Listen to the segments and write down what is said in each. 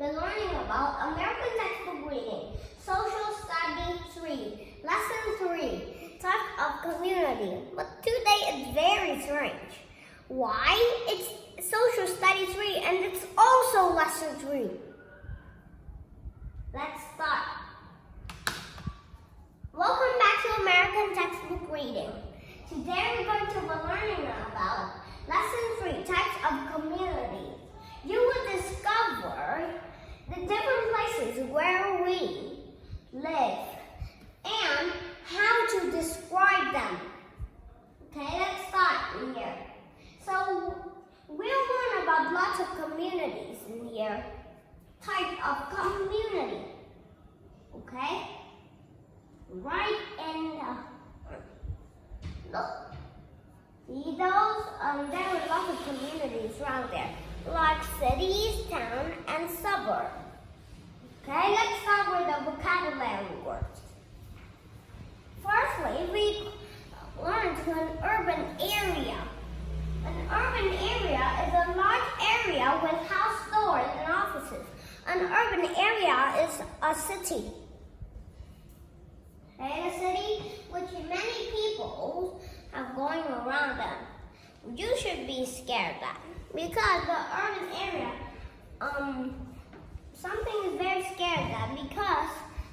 We're learning about American textbook reading, Social Studies 3, Lesson 3, Type of Community. But today it's very strange. Why? It's Social Studies 3 and it's also Lesson 3. Let's start. Welcome back to American textbook reading. Today we're going to be learning about Lesson 3, Types of Community. You will discover the different places where we live and how to describe them. Okay, let's start in here. So we'll learn about lots of communities in here. Type of community. Okay? Right in look. See those? There are lots of communities around there, like cities, town, and suburb. Okay, let's start with the vocabulary words. Firstly, we learn to an urban area. An urban area is a large area with house, stores, and offices. An urban area is a city. Okay, a city which many people have going around them. You should be scared of that because the urban area, something is very scary of that because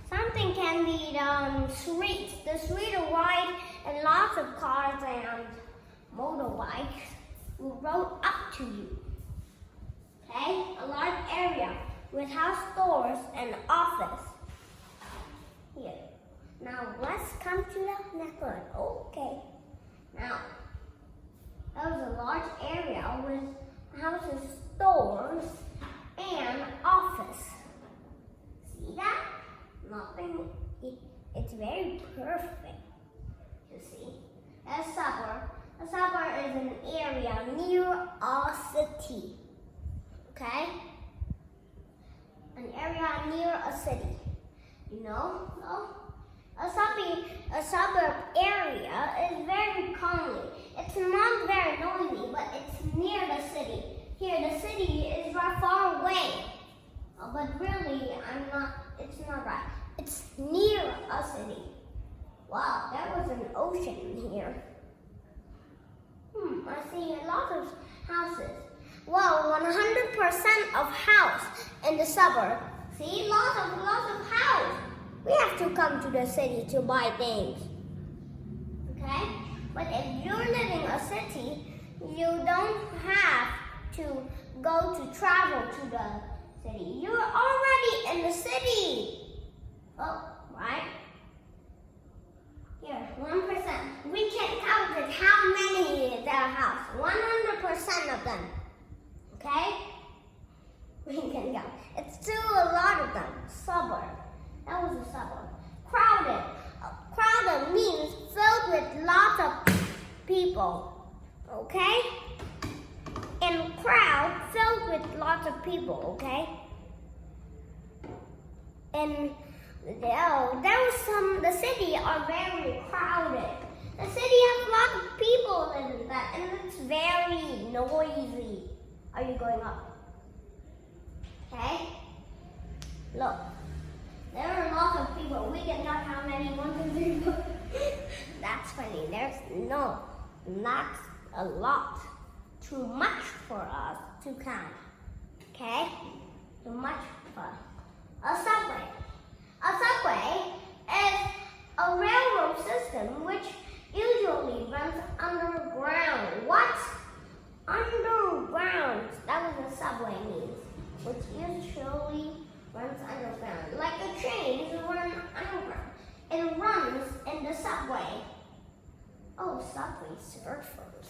something can be streets. The street are wide and lots of cars and motorbikes will roll up to you. Okay, a large area with house, stores, and office. Here. Now let's come to the next one. Okay. Now, that was a large area with houses, stores, and office. See that? Nothing. It's very perfect. You see. A suburb. A suburb is an area near a city. Okay? An area near a city. You know? No? A suburb area is very calmly. It's not very noisy, but it's near the city. Here, the city is right far away. But really, it's not right. It's near a city. Wow, there was an ocean in here. I see a lot of houses. Well, 100% of house in the suburb. See, lots of house. We have to come to the city to buy things. Okay? But if you're living a city, you don't have to go to travel to the city. You're already in the city. Oh, right? Here, 1%. We can count it how many is our house. 100% of them. Okay? We can count. It's still a lot of them. Suburb. That was a suburb. Crowded. Crowded means filled with lots of people. Okay? And crowd filled with lots of people. Okay? And the city are very crowded. The city has a lot of people in that, and it's very noisy. Are you going up? Okay? Look. There are lots of people. We can count how many. 1, 2, 3, 4. That's funny. That's a lot. Too much for us to count. Okay? Too much for us. A subway. A subway is a railroad system which usually runs underground. What? Underground. That was a subway means. Which usually runs underground. Like the trains run underground. It runs in the subway. Oh, subway surfers.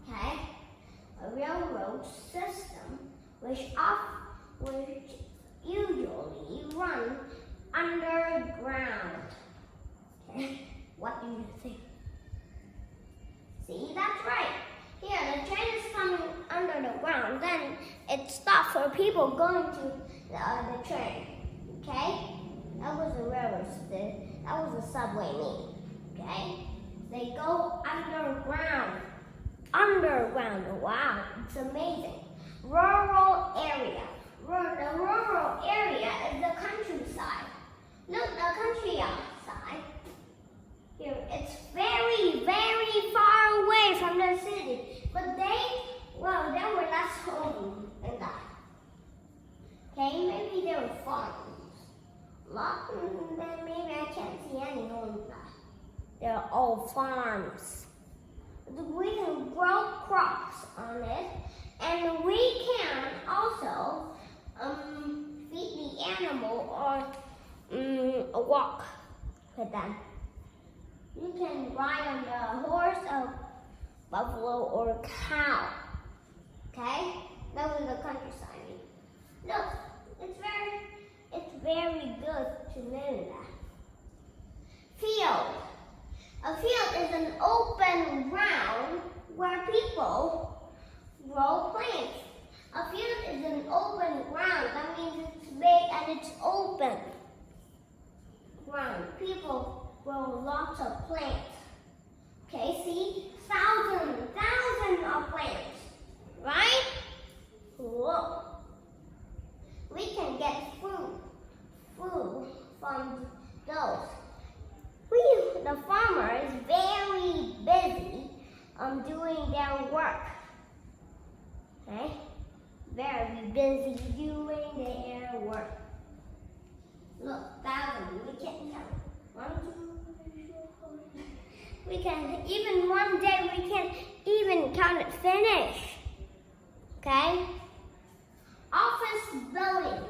Okay? A railroad system which usually run underground. Okay? What do you think? See, that's right. Here, the train is coming under the ground. Then it stops for people going to the train. Okay? That was a railroad system. That was a subway mean. Okay? They go underground. Underground. Wow, it's amazing. Rural area. the rural area is the countryside. Look, the countryside. Here, it's very, very far away from the city. But there were less homes than that. Okay, maybe there were farms. Then maybe I can't see any homes now. They're all farms. We can grow crops on it, and we can also feed the animal or walk with them. You can ride on a horse, a buffalo, or a cow. Okay, that was the countryside. Look, it's very good to know that. Field. A field is an open ground where people grow plants. A field is an open ground. That means it's big and it's open ground. People grow lots of plants. Okay, see? Thousands of plants. Right? Cool. We can get food from those. The farmer is very busy doing their work. Okay? Very busy doing their work. Look, thousands. We can count. 1, 2, 3, 4, 5. We can, even one day, we can even count it finish. Okay? Office building.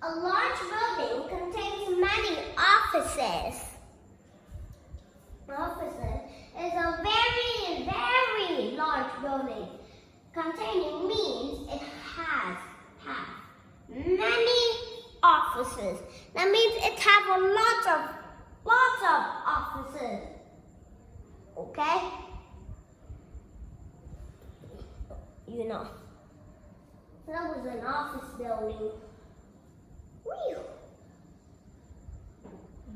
A large building contains many offices. Offices is a very, very large building. Containing means it has many offices. That means it has lots of offices. Okay? You know. That was an office building. Whew.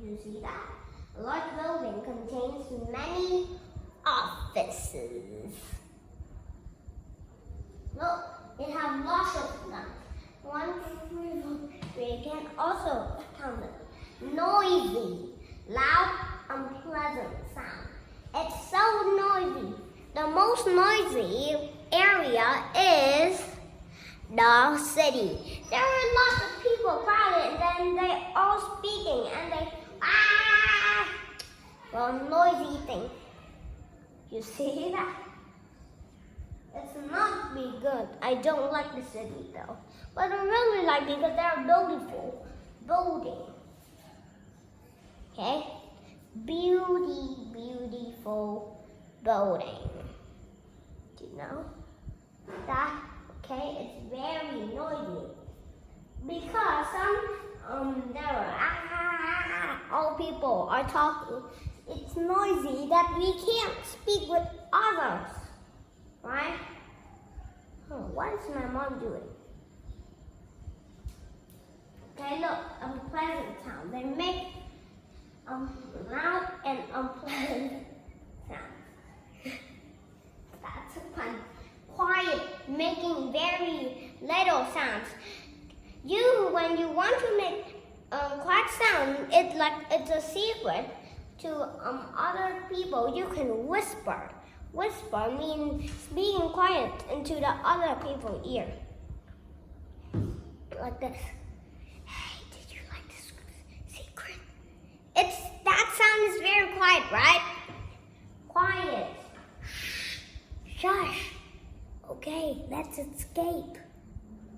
You see that? A large building contains many offices. Look, it has lots of them. 1, 2, 3, 4. We can also count them. Noisy, loud, unpleasant sound. It's so noisy. The most noisy area is the city. There are lots of people crowded, and then they all speaking, and they well, noisy thing. You see that? It's not be good. I don't like the city though, but I really like it because they're beautiful building. Okay, beautiful building. Do you know that? Okay, it's very noisy because there are all people are talking. It's noisy that we can't speak with others, right? What is my mom doing? Okay, look, unpleasant sound. They make loud and unpleasant sound. That's fun. Quiet, making very little sounds. When you want to make quiet sound, it's a secret to other people. You can whisper. Whisper means speaking quiet into the other people's ear. Like this. Hey, did you like this secret? That sound is very quiet, right? Quiet. Shh. Shush. Okay, let's escape.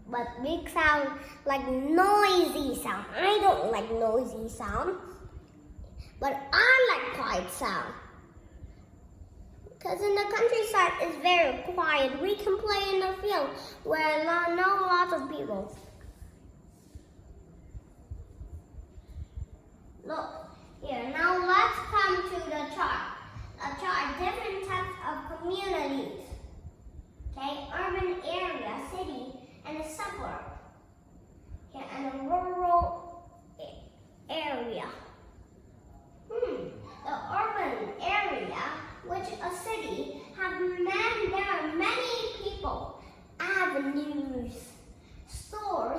But big sound like noisy sound. I don't like noisy sound. But I like quiet sound. Because in the countryside it's very quiet. We can play in the field where there are no lots of people. Look, here, now let's come to the chart. A chart, different types of communities. Okay, urban area, city, and a suburb. Okay, and a rural area. The urban area, which a city, there are many people, avenues, stores,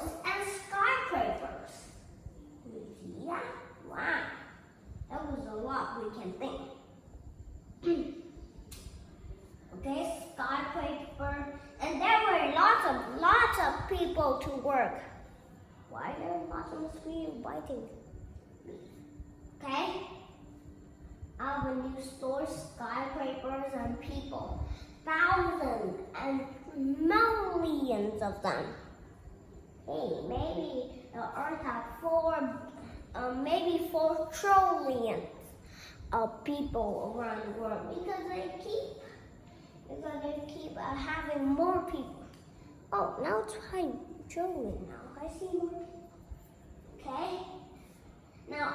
people to work. Why are there lots of mosquitoes biting me? Okay? Our new stores, skyscrapers, and people. Thousands and millions of them. Hey, maybe the Earth has maybe 4 trillion of people around the world because they keep having more people. Oh, now it's 5 trillion now. I see more people. Okay? Now,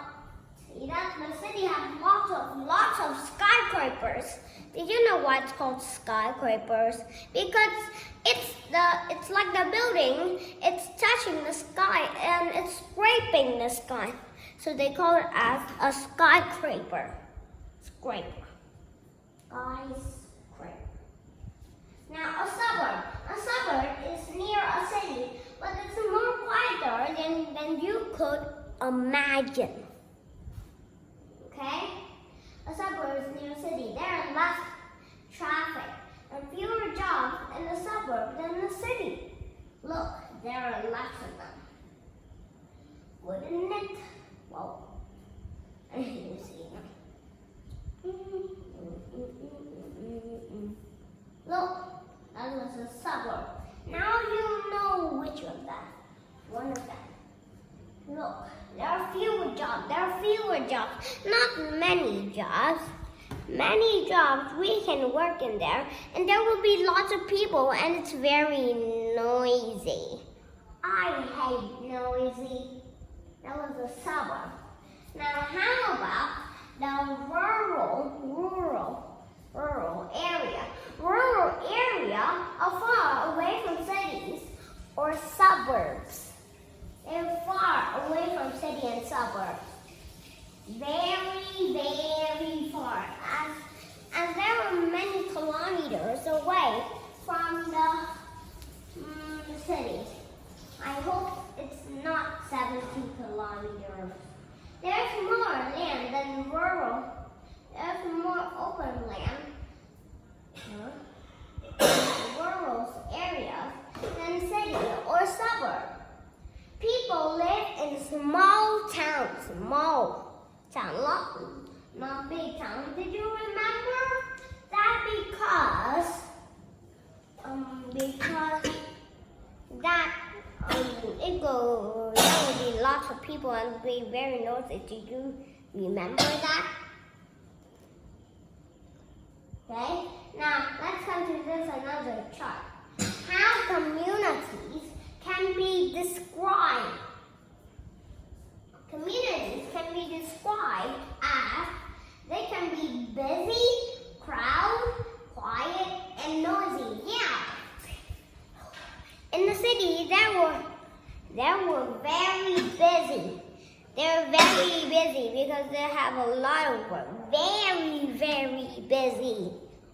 see that the city has lots of skyscrapers. Did you know why it's called skyscrapers? Because it's like the building, it's touching the sky and it's scraping the sky. So they call it as a skyscraper. Skyscraper. Now a suburb is near a city, but it's more quieter than you could imagine. Okay? A suburb is near a city. There are less traffic and fewer jobs in the suburb than the city. Look, there are lots of them. Wouldn't it? Well, you see them. Look, that was a suburb. Now you know which of them. One of them. Look, there are fewer jobs. Not many jobs. Many jobs, we can work in there, and there will be lots of people, and it's very noisy. I hate noisy. That was a suburb. Now, how about the rural area? Rural area are far away from cities or suburbs. They're far away from city and suburbs. Very, very far. As there are many kilometers away from the cities. I hope it's not 70 kilometers. There's more land than rural. There's more open land. Rural areas than city or suburb. People live in small towns. Not big towns. Did you remember that? Because there will be lots of people and be very noisy. Did you remember that? Okay. Now let's come to this another chart. How communities can be described. Communities can be described as they can be busy, crowd, quiet, and noisy. Yeah. In the city, they were very busy. They're very busy because they have a lot of work. Very, very busy.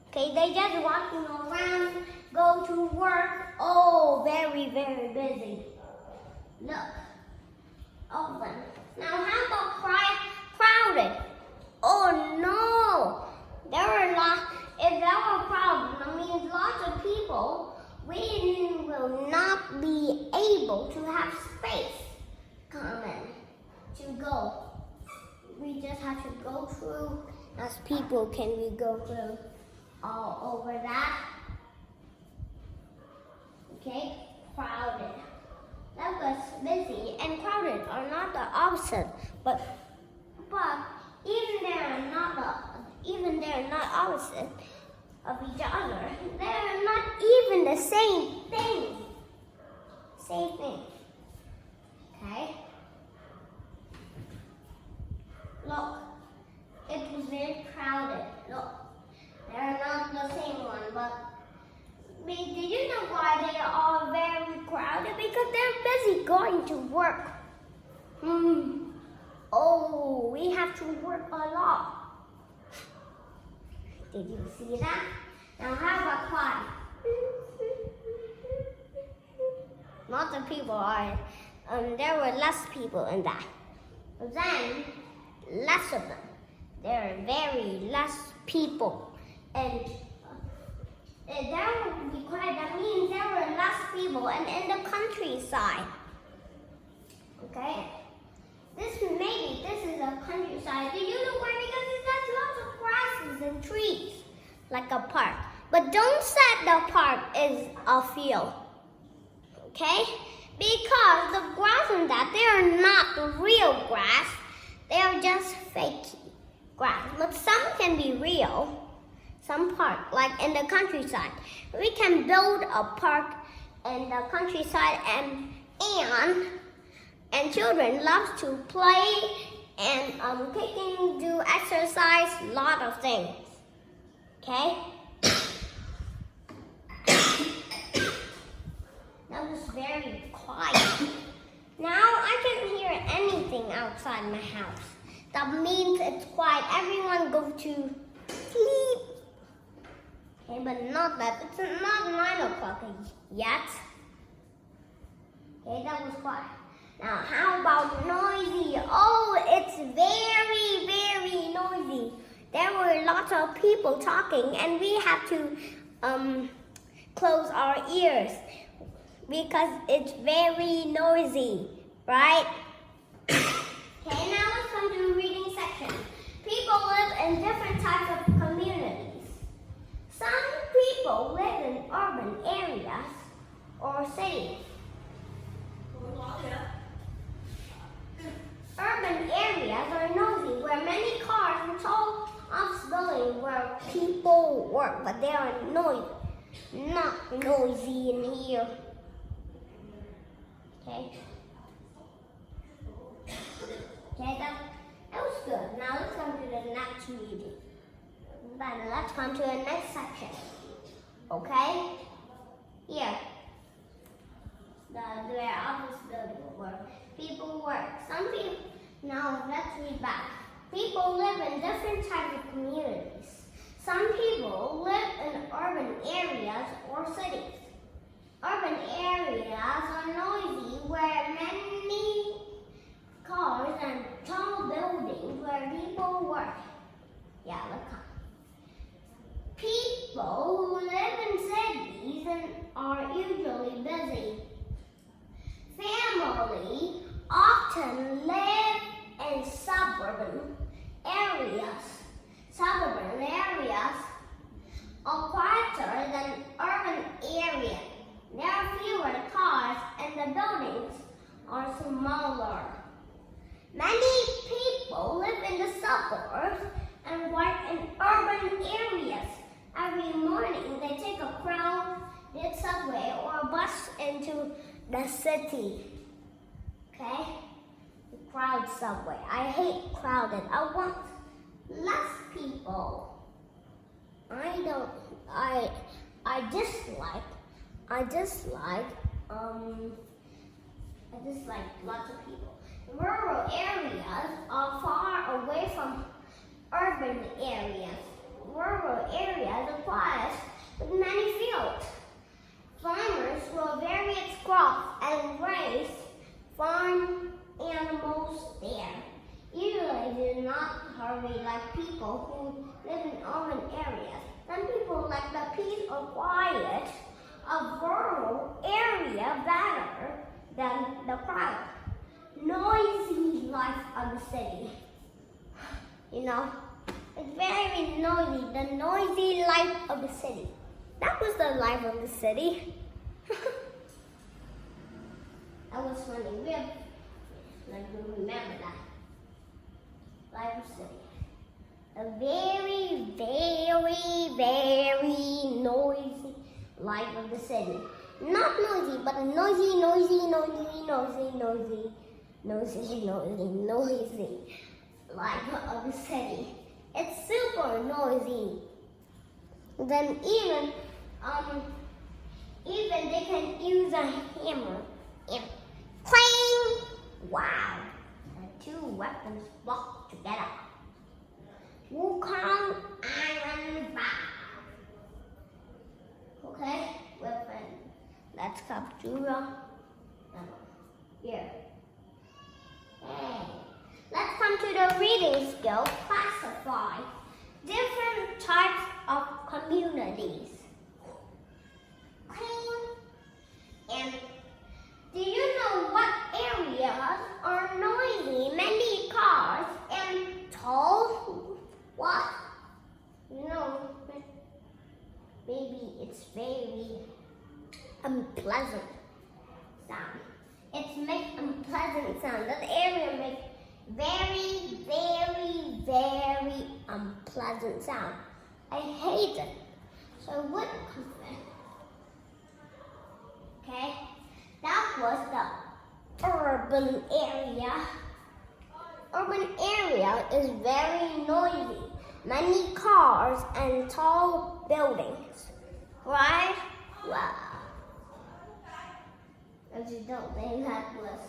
Okay, they just walking around, go to work. Oh, very, very busy. Look, all of them. Now, how about crowded? Oh no, there are lots. If there were crowded, that means lots of people. We will not be able to have space come in to go. We just have to go through. As people, can we go through all over that? Okay, crowded. That was busy and crowded are not the opposite, but even they're not opposite of each other. They're not even the same thing. Same thing. Okay. Look, it was very crowded. Look, they're not the same one, but did you know why they are very crowded? Because they're busy going to work. Oh, we have to work a lot. Did you see that? Now how about quiet? Lots of people are, there were less people in that. But then, less of them. There are very less people. And there will be quiet. That means there were less people. And in the country, countryside. Okay? This is a countryside. Do you know why? Because it has lots of grasses and trees, like a park. But don't say the park is a field. Okay? Because the grass in that, they are not real grass. They are just fake grass. But some can be real. Some park, like in the countryside. We can build a park in the countryside and children love to play and kicking, do exercise, lot of things. Okay? That was very quiet. Now I can't hear anything outside my house. That means it's quiet. Everyone go to sleep. Okay, but not that. It's not 9 o'clock yet. Okay, that was quiet. Now, how about noisy? Oh, it's very, very noisy. There were lots of people talking, and we have to close our ears because it's very noisy, right? Okay, now let's come to the reading section. People live in different types of communities. Some people live in urban areas or cities. Urban areas are noisy, where many cars and tall office buildings where people work, but they are not noisy in here. Okay. Okay, that was good. Now let's come to the next reading. Then let's come to the next section. Okay? Here. The office building where people work. Now let's read back. People live in different types of communities. Some people live in urban areas or cities. Urban areas are noisy where many cars and tall buildings where people work. Yeah, look up. People who live in cities and are usually busy. Family often live in suburban areas. Suburban areas are quieter than urban areas. There are fewer cars and the buildings are smaller. Many people live in the suburbs and work in urban areas. Every morning they take a crowded subway or a bus into the city. Okay? The crowd subway. I hate crowded. I want less people. I dislike lots of people. Rural areas are far away from urban areas. Rural areas are quiet with many fields. Farmers grow various crops and raise farm animals there. Usually they do not hurry like people who live in urban areas. Some people like the peace or quiet of rural area better than the crowd. Noisy life of the city. You know, it's very noisy, the noisy life of the city. That was the life of the city. That was funny. Let me remember that. Life of the city. A very, very, very noisy life of the city. Not noisy, but a noisy life of the city. It's super noisy. Then even they can use a hammer and clang! Wow! The two weapons locked together. Wukong Iron Bar. Okay, weapon. Let's capture here. Hey. Let's come to the reading skill. Classify different types of communities. And unpleasant sound. It makes unpleasant sound. That area makes very, very, very unpleasant sound. I hate it. So I wouldn't come there. Okay, that was the urban area. Urban area is very noisy. Many cars and tall buildings. Right? Wow. I just don't think that was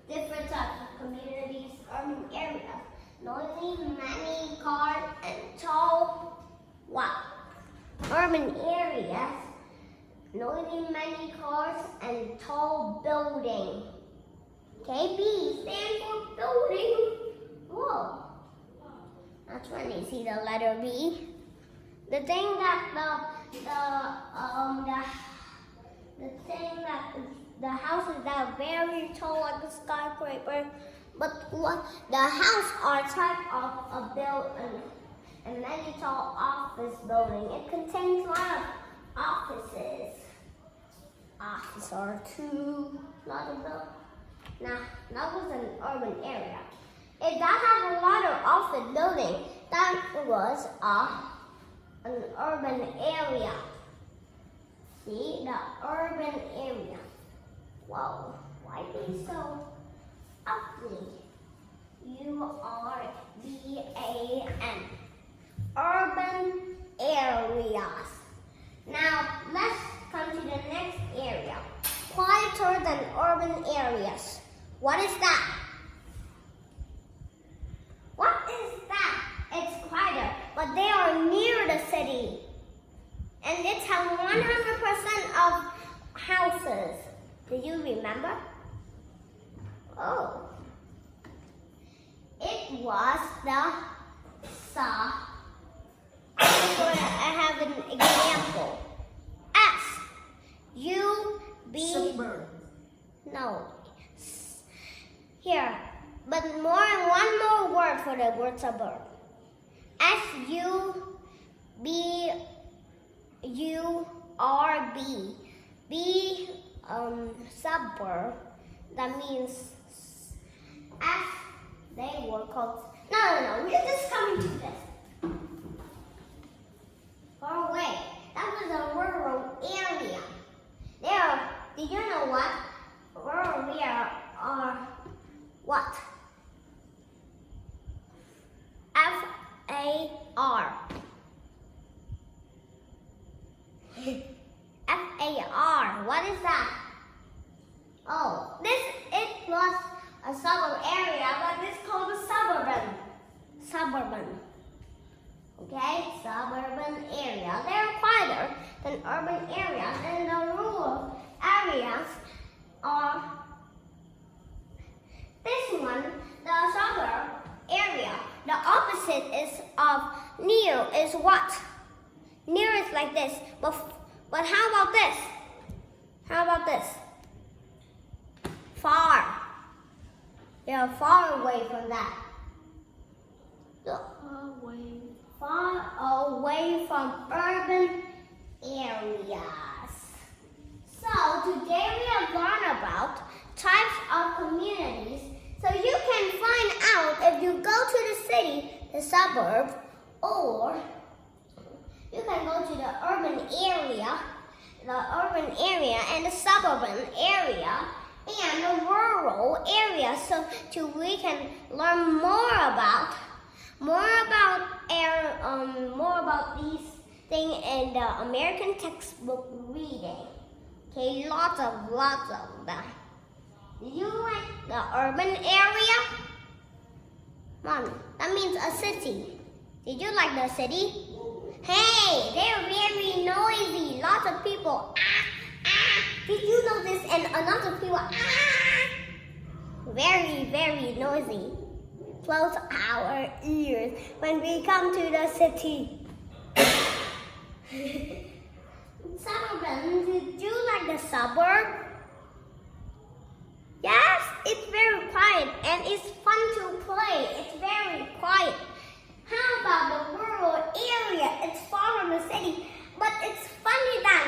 different types of communities, urban areas. Noisy, many cars and tall. Wow. Urban areas. Noisy, many cars and tall building. Okay, B stands for building. Whoa. That's when you see the letter B. The thing that the houses that are very tall like a skyscraper, but what the house are type of a building and many tall office building. It contains a lot of offices. Offices are two lot of them. Now that was an urban area. It does have a lot of office building. That was an urban area. See, the urban area. Whoa, why are you so ugly? U-R-B-A-N. Urban areas. Now, let's come to the next area. Quieter than urban areas. What is that? What is that? It's quieter, but they are near the city. And it has 100% of houses. Do you remember? Oh. It was the I have an example. S-U-B. Suburb. No. Here. But one more word for the word suburb. S-U-B-U-R-B. B suburb. That means S. They were called. No. We're just coming to this. Far away. That was a rural area. There. Did you know what? Rural area are what? F-A-R. F-A-R. What is that? Oh, it was a suburb area, but it's called a suburban. Suburban. Okay, suburban area. They're quieter than urban areas, and the rural areas are this one, the suburb area. The opposite is of near is what? Near is like this, but how about this? How about this? Far. You're far away from that. Far away from urban areas. So today we are going about types of communities. So you can find out if you go to the city, the suburb, or you can go to the urban area and the suburban area and the rural area, so we can learn more about these things in the American textbook reading. Okay, lots of them. Did you like the urban area? Mom, that means a city. Did you like the city? Hey, they're very noisy. Lots of people. Did you know this? And a lot of people. Very, very noisy. Close our ears when we come to the city. Suburban, did you like the suburb? Yes, it's very quiet and it's fun to play. It's very quiet. How about the rural area? It's far from the city, but it's funny then.